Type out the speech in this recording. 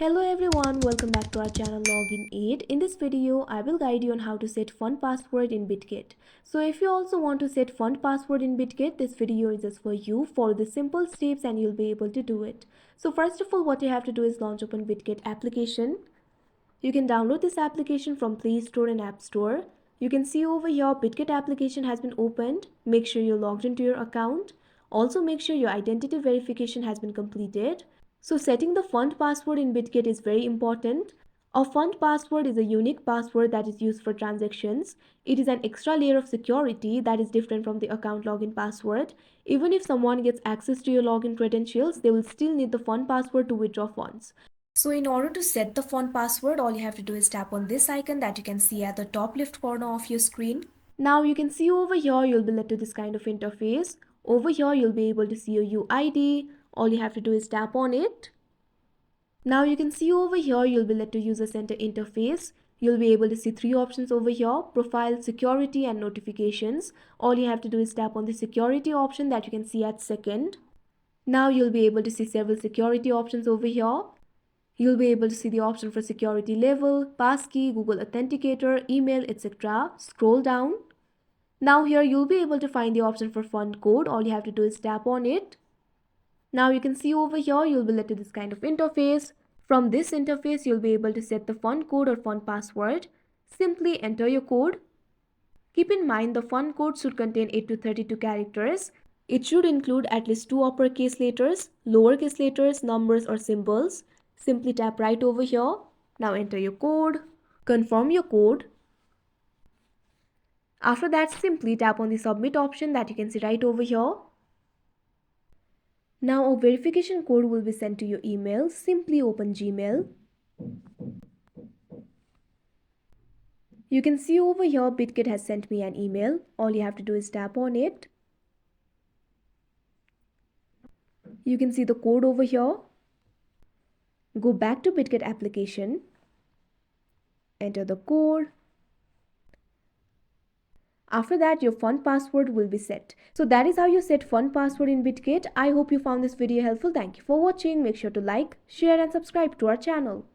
Hello everyone, welcome back to our channel Login Aid. In this video, I will guide you on how to set fund password in Bitget. So if you also want to set fund password in Bitget, this video is just for you. Follow the simple steps and you'll be able to do it. So first of all, what you have to do is launch open Bitget application. You can download this application from Play Store and App Store. You can see over here Bitget application has been opened. Make sure you're logged into your account. Also make sure your identity verification has been completed. So setting the fund password in Bitget is very important. A fund password is a unique password that is used for transactions. It is an extra layer of security that is different from the account login password. Even if someone gets access to your login credentials, they will still need the fund password to withdraw funds. So in order to set the fund password, all you have to do is tap on this icon that you can see at the top left corner of your screen. Now you can see over here, you'll be led to this kind of interface. Over here, you'll be able to see your UID. All you have to do is tap on it. Now you can see over here, you'll be led to user center interface. You'll be able to see three options over here: profile, security, and notifications. All you have to do is tap on the security option that you can see at second. Now you'll be able to see several security options over here. You'll be able to see the option for security level, passkey, Google Authenticator, email, etc. Scroll down. Now here you'll be able to find the option for fund code. All you have to do is tap on it. Now you can see over here, you'll be led to this kind of interface. From this interface, you'll be able to set the fund code or fund password. Simply enter your code. Keep in mind the fund code should contain 8 to 32 characters. It should include at least 2 uppercase letters, lowercase letters, numbers or symbols. Simply tap right over here. Now enter your code. Confirm your code. After that, simply tap on the submit option that you can see right over here. Now a verification code will be sent to your email. Simply open Gmail. You can see over here Bitget has sent me an email. All you have to do is tap on it. You can see the code over here. Go back to Bitget application. Enter the code. After that, your fund password will be set. So that is how you set fund password in Bitget. I hope you found this video helpful. Thank you for watching. Make sure to like, share and subscribe to our channel.